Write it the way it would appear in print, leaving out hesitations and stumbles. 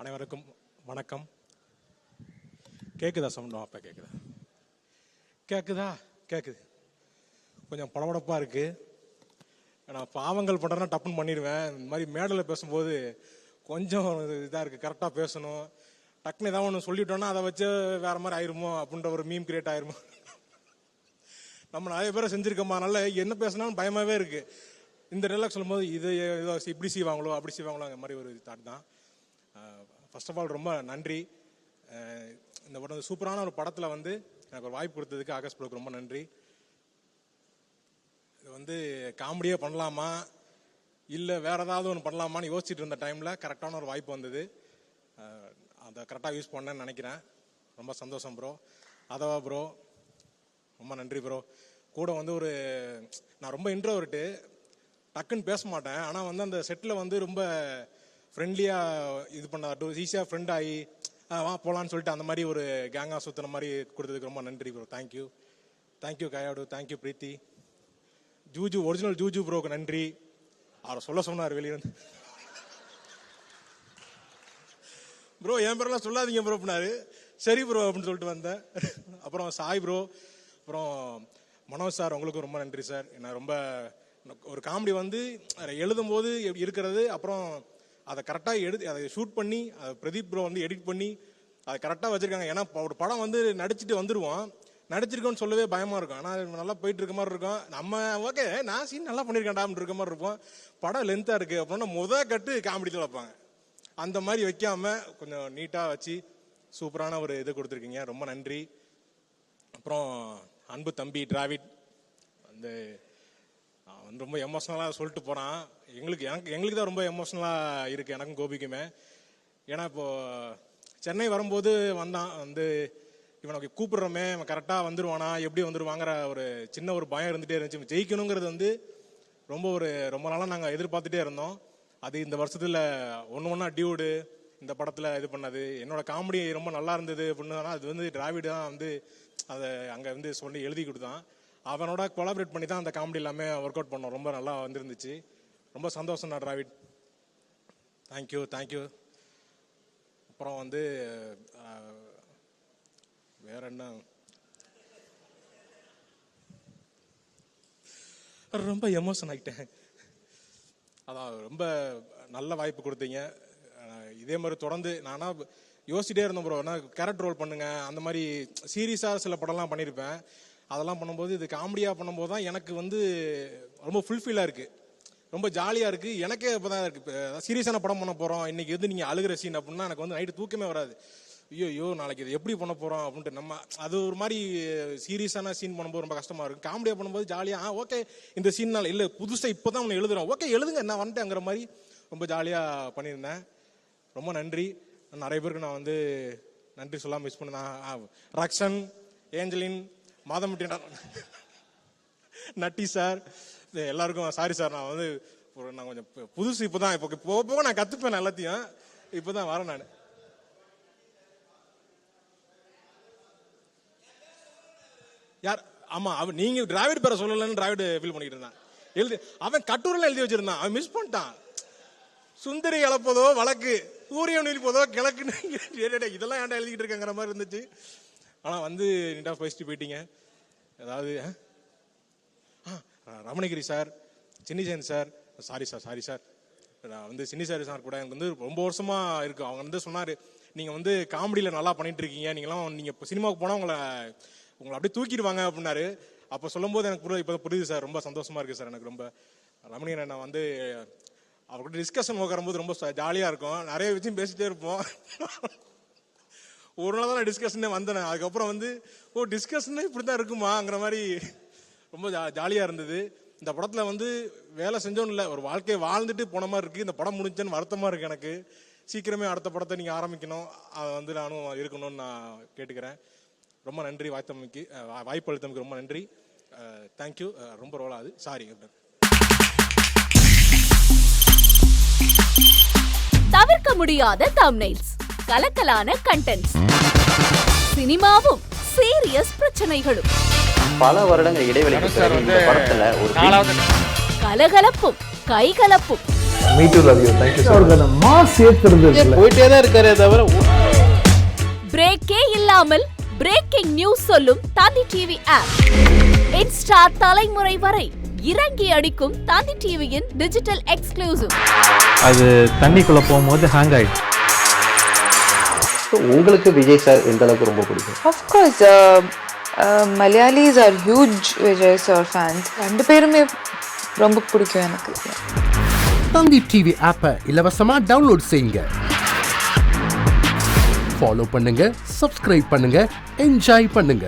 அனைவருக்கும் வணக்கம். கேட்குதா சவுண்ட்? அப்போ கேட்குது. கொஞ்சம் படபடப்பாக இருக்குது. நான் பாவங்கள் பண்ணுறேன்னா டப்புன்னு பண்ணிடுவேன். இந்த மாதிரி மேடையில் பேசும்போது கொஞ்சம் இதாக இருக்குது. கரெக்டாக பேசணும். டக்குன்னு ஏதாவது ஒன்று சொல்லிட்டோன்னா அதை வச்சு வேறு மாதிரி ஆயிருமோ அப்படின்ற ஒரு மீம் கிரியேட் ஆயிருமோ. நம்ம நிறைய பேரை செஞ்சுருக்கோமா, அதனால என்ன பேசினாலும் பயமாகவே இருக்குது. இந்த டைலாக் சொல்லும்போது இது ஏதோ இப்படி செய்வாங்களோ அப்படி செய்வாங்களோ அந்த மாதிரி ஒரு தாட் தான். ஃபர்ஸ்ட் ஆஃப் ஆல் ரொம்ப நன்றி. இந்த படம் சூப்பரான ஒரு படத்தில் எனக்கு ஒரு வாய்ப்பு கொடுத்ததுக்கு ஆகாஷ் ப்ரோக்கு ரொம்ப நன்றி. இது காமெடியாக பண்ணலாமா இல்லை வேறு ஏதாவது ஒன்று பண்ணலாமான்னு யோசிச்சுட்டு இருந்த டைமில் கரெக்டான ஒரு வாய்ப்பு வந்தது. அதை கரெக்டாக யூஸ் பண்ணேன்னு நினைக்கிறேன். ரொம்ப சந்தோஷம் ப்ரோ. அதவா ப்ரோ ரொம்ப நன்றி ப்ரோ. கூட ஒரு நான் ரொம்ப இன்ட்ரோவர்ட்டு, டக்குன்னு பேச மாட்டேன். ஆனால் அந்த செட்டில் ரொம்ப ஃப்ரெண்ட்லியாக இது பண்ண ஈஸியாக ஃப்ரெண்ட் ஆகி வா போகலான்னு சொல்லிட்டு அந்த மாதிரி ஒரு கேங்காக சுற்றுன மாதிரி கொடுத்ததுக்கு ரொம்ப நன்றி ப்ரோ. தேங்க்யூ கயாடு, தேங்க்யூ பிரீத்தி. ஜூஜு ஒரிஜினல் ஜூஜு ப்ரோக்கு நன்றி. அவரை சொல்ல சொன்னார் வெளியே ப்ரோ என் பேரெல்லாம் சொல்லாதீங்க ப்ரோ அப்படின்னாரு. சரி ப்ரோ அப்படின்னு சொல்லிட்டு வந்தேன். அப்புறம் சாய் ப்ரோ, அப்புறம் மனோஜ் சார், உங்களுக்கும் ரொம்ப நன்றி சார். என்ன ரொம்ப ஒரு காமெடி எழுதும் போது இருக்கிறது, அப்புறம் அதை கரெக்டாக அதை ஷூட் பண்ணி அதை பிரதீப் ப்ரோ எடிட் பண்ணி அதை கரெக்டாக வச்சுருக்காங்க. ஏன்னா ஒரு படம் நடிச்சுட்டு வந்துடுவோம், நடிச்சிருக்கோன்னு சொல்லவே பயமாக இருக்கும். ஆனால் நல்லா போயிட்டு இருக்க மாதிரி இருக்கும். நம்ம ஓகே நான் சீன் நல்லா பண்ணியிருக்கேன்டான்னு இருக்க மாதிரி இருப்போம். படம் லென்த்தாக இருக்குது அப்படின்னா கட்டு காமெடி தான் வைப்பாங்க. அந்த மாதிரி வைக்காமல் கொஞ்சம் நீட்டாக வச்சு சூப்பரான ஒரு இது கொடுத்துருக்கீங்க. ரொம்ப நன்றி. அப்புறம் அன்பு தம்பி டிராவிட் ரொம்ப எமோஷ்னலாக சொல்லிட்டு போகிறான். எங்களுக்கு தான் ரொம்ப எமோஷ்னலாக இருக்குது, எனக்கும் கோபிக்குமே. ஏன்னா இப்போது சென்னை வரும்போது வந்தான் இவனுக்கு கூப்பிடுறோமே இவன் கரெக்டாக வந்துடுவானா எப்படி வந்துடுவாங்கிற ஒரு சின்ன ஒரு பயம் இருந்துகிட்டே இருந்துச்சு. ஜெயிக்கணுங்கிறது ரொம்ப நாளாக நாங்கள் எதிர்பார்த்துட்டே இருந்தோம். அது இந்த வருஷத்தில் ஒன்றா டியூடு இந்த படத்தில் இது பண்ணது. என்னோட காமெடி ரொம்ப நல்லா இருந்தது அப்படின்னா அது டிராவிட் தான் அதை அங்கே சொல்லி எழுதி கொடுத்தான். அவனோட கொலாபரேட் பண்ணி தான் அந்த காமெடி எல்லாமே ஒர்க் அவுட் பண்ணோம். ரொம்ப நல்லா வந்துருந்துச்சு. ரொம்ப சந்தோஷம் தான் டிராவிட். தேங்க்யூ. அப்புறம் வேற என்ன, ரொம்ப எமோஷன் ஆகிட்டேன். அதான் ரொம்ப நல்ல வாய்ப்பு கொடுத்தீங்க. இதே மாதிரி தொடர்ந்து நானா யோசிச்சிட்டே இருந்தேன் ப்ரோ. நான் கேரக்டர் ரோல் பண்ணுங்க, அந்த மாதிரி சீரியஸாக சில படம்லாம் பண்ணியிருப்பேன். அதெல்லாம் பண்ணும்போது இது காமெடியாக பண்ணும்போது தான் எனக்கு ரொம்ப ஃபுல்ஃபில்லாக இருக்குது, ரொம்ப ஜாலியாக இருக்குது. எனக்கே இப்போ தான் இருக்குது. இப்போ சீரியஸான படம் பண்ண போகிறோம், இன்றைக்கி நீங்கள் அழுகிற சீன் அப்படின்னா எனக்கு நைட்டு தூக்கமே வராது. ஐயோ நாளைக்கு இது எப்படி பண்ண போகிறோம் அப்படின்ட்டு நம்ம அது ஒரு மாதிரி சீரியஸான சீன் பண்ணும்போது ரொம்ப கஷ்டமாக இருக்கும். காமெடியாக பண்ணும்போது ஜாலியாக ஓகே இந்த சீன்னால் இல்லை புதுசாக இப்போ தான் ஒன்று எழுதுகிறோம், ஓகே எழுதுங்க நான் வந்துட்டேங்கிற மாதிரி ரொம்ப ஜாலியாக பண்ணியிருந்தேன். ரொம்ப நன்றி. நிறைய பேருக்கு நான் நன்றி சொல்லாமல் மிஸ் பண்ணேன். ரக்ஷன், ஏஞ்சலின், மாதமுட்டி, நட்டி சார், எல்லாருக்கும் சாரி சார். நான் கொஞ்சம் புதுசு இப்போதான், இப்போ போக நான் கற்றுப்பேன் எல்லாத்தையும். இப்போ தான் வரேன் நான். யார்? ஆமாம், நீங்கள் டிராவிட் பேரை சொல்லலன்னு டிராவிட் ஃபீல் பண்ணிக்கிட்டு இருந்தான். அவன் கட்டுரையில் எழுதி வச்சிருந்தான், அவன் மிஸ் பண்ணிட்டான். சுந்தரி இழப்பதோ வழக்கு, சூரியன் இழிப்பதோ கிழக்குன்னு இதெல்லாம் ஏன்டா எழுதிக்கிட்டு இருக்கேங்கிற மாதிரி இருந்துச்சு. ஆனால் நீட்டாக பேசிட்டு போயிட்டீங்க. ஏதாவது ரமணகிரி சார், சின்னிசேன் சார், சாரி சார் நான் சின்னிசாரி சார் கூட எனக்கு ரொம்ப வருஷமாக இருக்குது. அவங்க சொன்னார் நீங்கள் காமெடியில் நல்லா பண்ணிட்டு இருக்கீங்க, நீங்கள் இப்போ சினிமாவுக்கு போனால் உங்களை அப்படியே தூக்கிடுவாங்க அப்படின்னாரு. அப்போ சொல்லும்போது எனக்கு இப்போ புரியுது சார். ரொம்ப சந்தோஷமாக இருக்குது சார். எனக்கு ரொம்ப ரமணியனை நான் அவர்கிட்ட டிஸ்கஷன் உட்காரும்போது ரொம்ப ஜாலியாக இருக்கும். நிறைய விஷயம் பேசிகிட்டே இருப்போம். ஒரு நாள் தான் நான் டிஸ்கஷனே வந்தேன். அதுக்கப்புறம் டிஸ்கஷனே இப்படி தான் இருக்குமாங்கிற மாதிரி ரொம்ப ஜாலியாக இருந்தது. இந்த படத்தில் வேலை செஞ்சோன்னு இல்லை, ஒரு வாழ்க்கையை வாழ்ந்துட்டு போன மாதிரி இருக்குது. இந்த படம் முடிஞ்சேன்னு வருத்தமாக இருக்குது எனக்கு. சீக்கிரமே அடுத்த படத்தை நீங்கள் ஆரம்பிக்கணும், அதை நானும் இருக்கணும்னு நான் கேட்டுக்கிறேன். ரொம்ப நன்றி. வாய்ப்பு அளித்தமைக்கு ரொம்ப நன்றி. தேங்க்யூ. ரொம்ப ரோலாது, சாரி. தவிர்க்க முடியாத தம்ப்நெயில்ஸ், கலக்கலான கண்டென்ட்ஸ், சினிமாவும் சீரியஸ் பிரச்சனைகளும், பல வருடங்கள் இடைவெளிக்கு பிறகு இந்த படத்துல ஒரு கலகலப்பும் கைகலப்பும் me too love you. Thank you sir. அவருக்கு அந்த மாஸ் ஏத்துறது இருக்குல்ல. போயிட்டே தான் இருக்காரே தவிர பிரேக்கே இல்லாமல் பிரேக்கிங் நியூஸ் சொல்லும் தந்தி டிவி ஆப். இன்ஸ்டா தலைமுறை வரை இறங்கி அடிக்கும் தந்தி டிவியின் டிஜிட்டல் எக்ஸ்க்ளூசிவ். அது தண்ணிக்குள்ள போகும்போது ஹேங் ஆயிடுச்சு. உங்களுக்கு விஜய் சார் எந்த அளவுக்கு ரொம்ப பிடிக்கும்? Of course, Malayalis are huge Vijay sir fans. ரெண்டு பேருமே ரொம்ப பிடிக்கும் எனக்கு. தந்தி டிவி ஆப்பை இலவசமா டவுன்லோட் செய்யுங்க. ஃபாலோ பண்ணுங்க, சப்ஸ்கிரைப் பண்ணுங்க, என்ஜாய் பண்ணுங்க.